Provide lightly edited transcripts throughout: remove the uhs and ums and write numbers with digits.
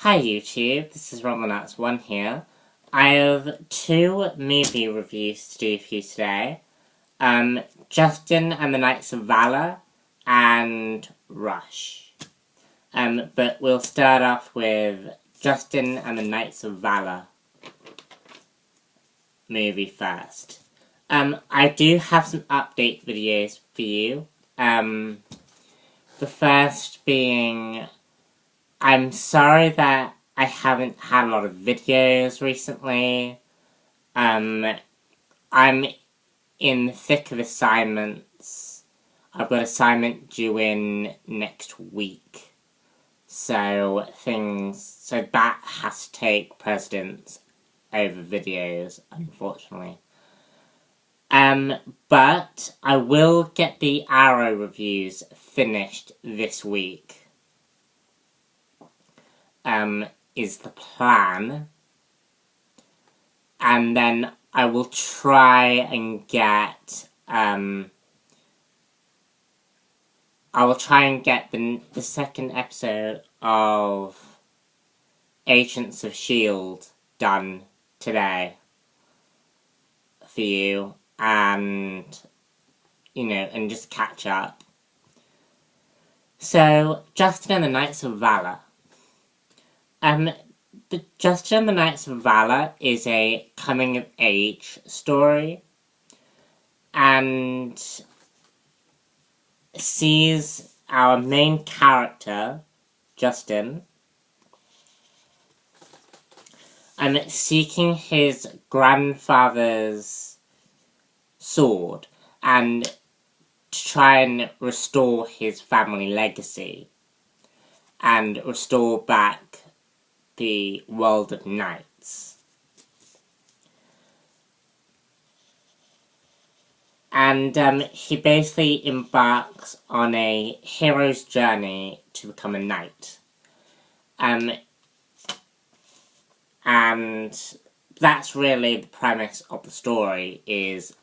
Hi YouTube, this is RomanX1 here. I have two movie reviews to do for you today. Justin and the Knights of Valor and Rush. But we'll start off with Justin and the Knights of Valor movie first. I do have some update videos for you. The first being, I'm sorry that I haven't had a lot of videos recently. I'm in the thick of assignments. I've got assignment due in next week. So that has to take precedence over videos, unfortunately. But I will get the Arrow reviews finished this week. Is the plan. And then I will try and get, the second episode of Agents of S.H.I.E.L.D. done today for you, and, and just catch up. So, Justin and the Knights of Valor. Justin and the Knights of Valor is a coming-of-age story, and sees our main character, Justin, seeking his grandfather's sword, and to try and restore his family legacy, and restore back the world of knights. And he basically embarks on a hero's journey to become a knight. And that's really the premise of the story. It's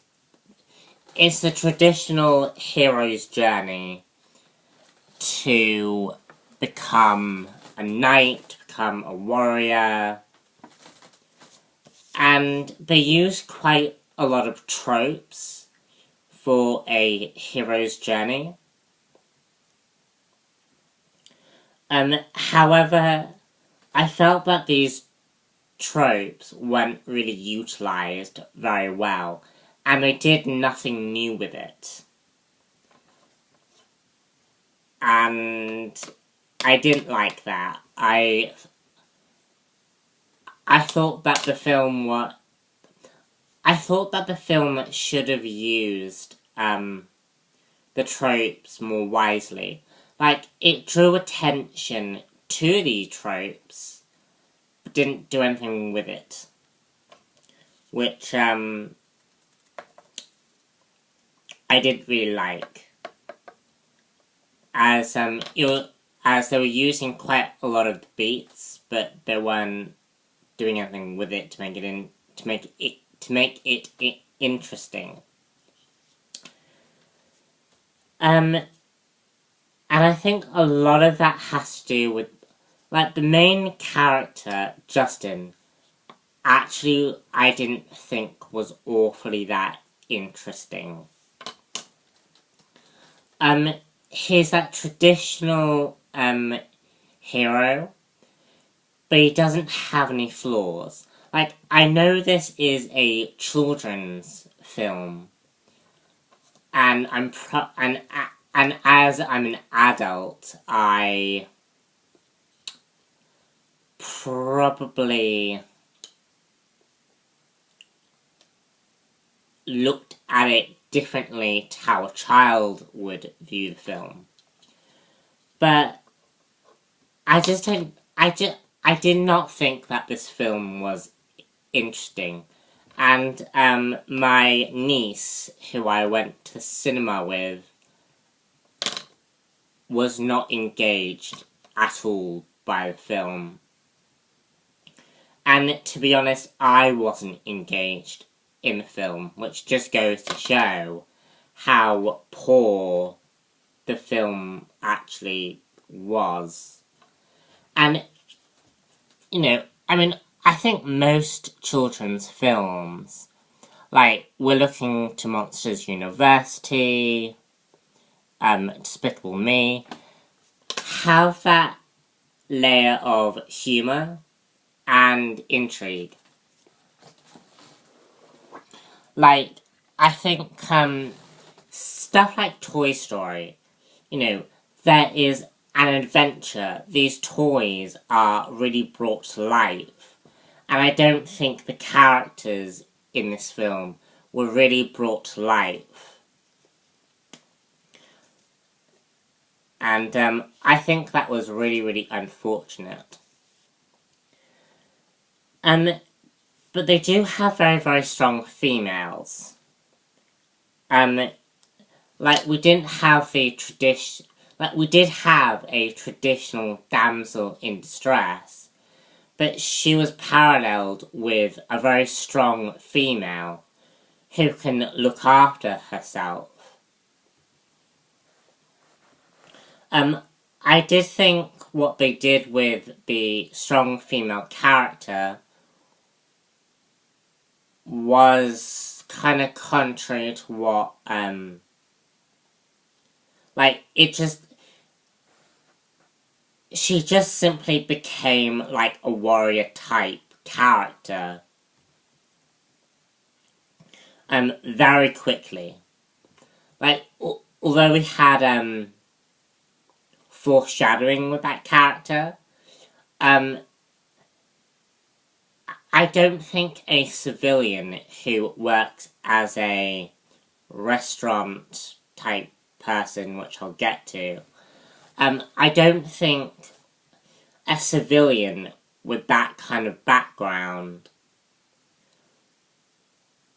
the traditional hero's journey to become a knight, become a warrior, and they use quite a lot of tropes for a hero's journey. However, I felt that these tropes weren't really utilised very well, and they did nothing new with it. And I didn't like that. I thought that the film should have used the tropes more wisely. Like, it drew attention to these tropes, but didn't do anything with it. Which I didn't really like. As they were using quite a lot of beats, but they weren't doing anything with it to make it interesting. And I think a lot of that has to do with, like, the main character, Justin, actually I didn't think was awfully that interesting. He's that traditional hero, but he doesn't have any flaws. Like, I know this is a children's film, and and as I'm an adult, I probably looked at it differently to how a child would view the film. But I did not think that this film was interesting. And my niece, who I went to the cinema with, was not engaged at all by the film. And to be honest, I wasn't engaged in the film, which just goes to show how poor the film actually was. And I mean, I think most children's films, like We're Looking to Monsters University, Despicable Me, have that layer of humour and intrigue. Like, I think, stuff like Toy Story, there is an adventure. These toys are really brought to life. And I don't think the characters in this film were really brought to life. And I think that was really, really unfortunate. But they do have very, very strong females. Like, we didn't have the tradition... Like, we did have a traditional damsel in distress, but she was paralleled with a very strong female who can look after herself. I did think what they did with the strong female character was kind of contrary to what, she just simply became, like, a warrior-type character. Very quickly. Like, although we had, foreshadowing with that character, I don't think a civilian who works as a restaurant-type person, which I'll get to, I don't think a civilian with that kind of background,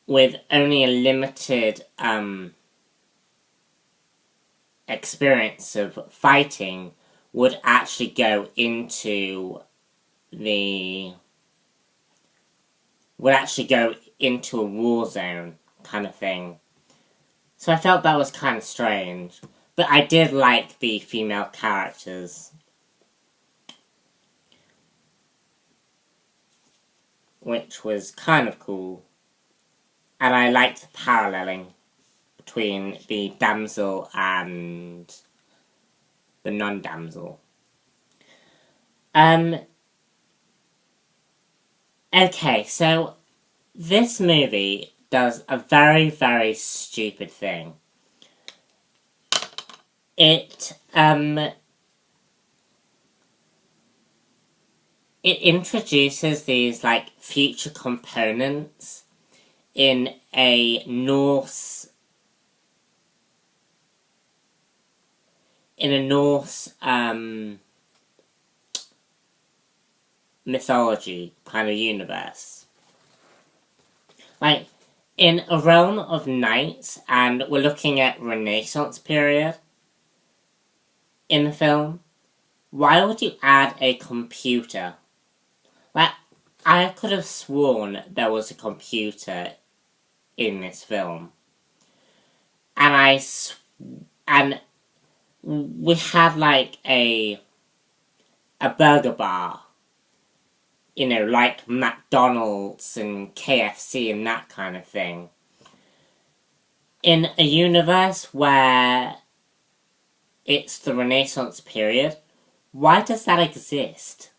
with only a limited experience of fighting, would actually go into a war zone kind of thing. So I felt that was kind of strange. But I did like the female characters, which was kind of cool. And I liked the paralleling between the damsel and the non-damsel. Okay, so this movie does a very, very stupid thing. It introduces these, like, future components in a Norse mythology kind of universe. Like, in a realm of knights, and we're looking at Renaissance period in the film, why would you add a computer? Like, I could have sworn there was a computer in this film. And we had, like, a burger bar, like McDonald's and KFC and that kind of thing. In a universe where it's the Renaissance period, why does that exist?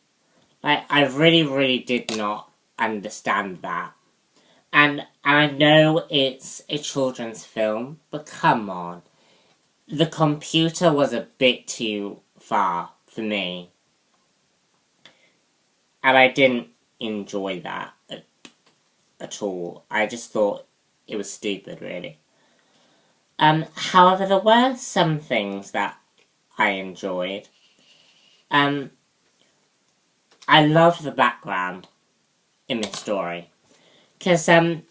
Like, I really, really did not understand that. And I know it's a children's film, but come on. The computer was a bit too far for me. And I didn't enjoy that at all. I just thought it was stupid, really. However, there were some things that I enjoyed. I loved the background in this story. Because the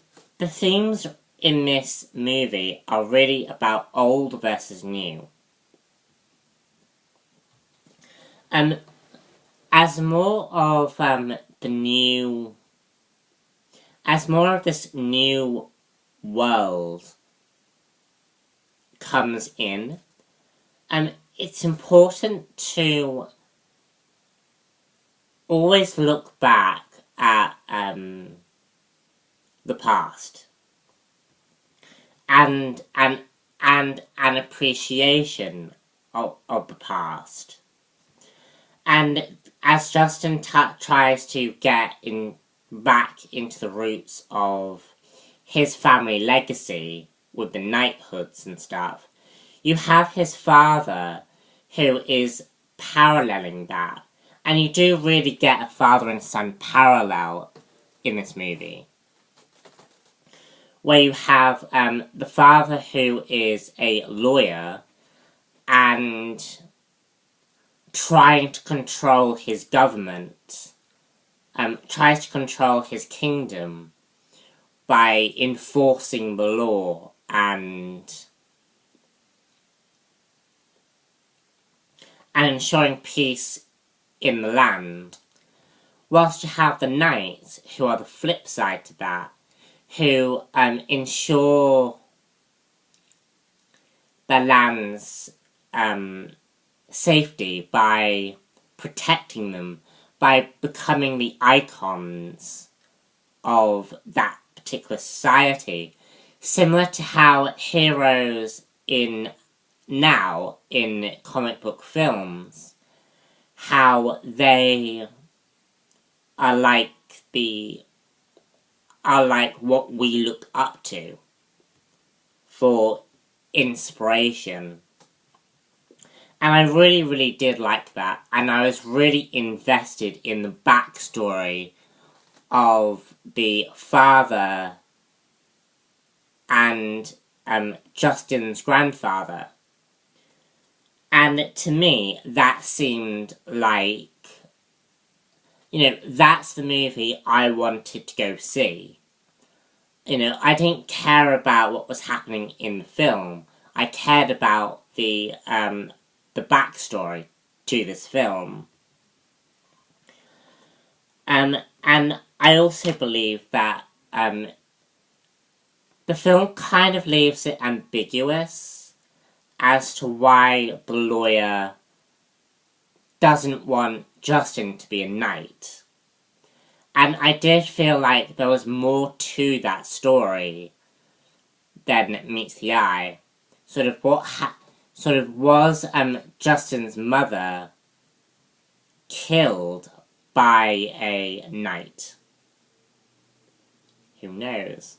themes in this movie are really about old versus new. As more of this new world comes in, it's important to always look back at the past and an appreciation of the past. And as Justin tries to get back into the roots of his family legacy with the knighthoods and stuff, you have his father who is paralleling that. And you do really get a father and son parallel in this movie. Where you have the father who is a lawyer and trying to control his government, tries to control his kingdom by enforcing the law and ensuring peace in the land. Whilst you have the knights, who are the flip side to that, who ensure the land's safety by protecting them, by becoming the icons of that particular society. Similar to how heroes now in comic book films, how they are like what we look up to for inspiration. And I really, really did like that, and I was really invested in the backstory of the father and Justin's grandfather. And to me, that seemed like, that's the movie I wanted to go see. I didn't care about what was happening in the film. I cared about the backstory to this film. And I also believe that the film kind of leaves it ambiguous as to why the lawyer doesn't want Justin to be a knight. And I did feel like there was more to that story than meets the eye. Was Justin's mother killed by a knight? Who knows?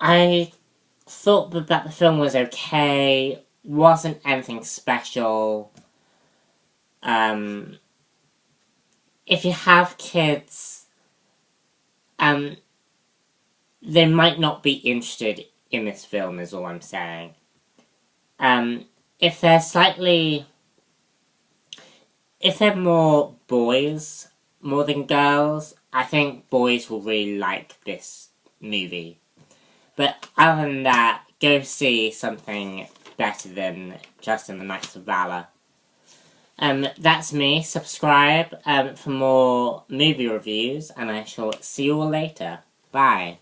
I thought that the film was okay, wasn't anything special. If you have kids, they might not be interested in this film, is all I'm saying. If they're more boys, more than girls, I think boys will really like this movie. But other than that, go see something better than Justin the Knights of Valor. That's me. Subscribe for more movie reviews, and I shall see you all later. Bye.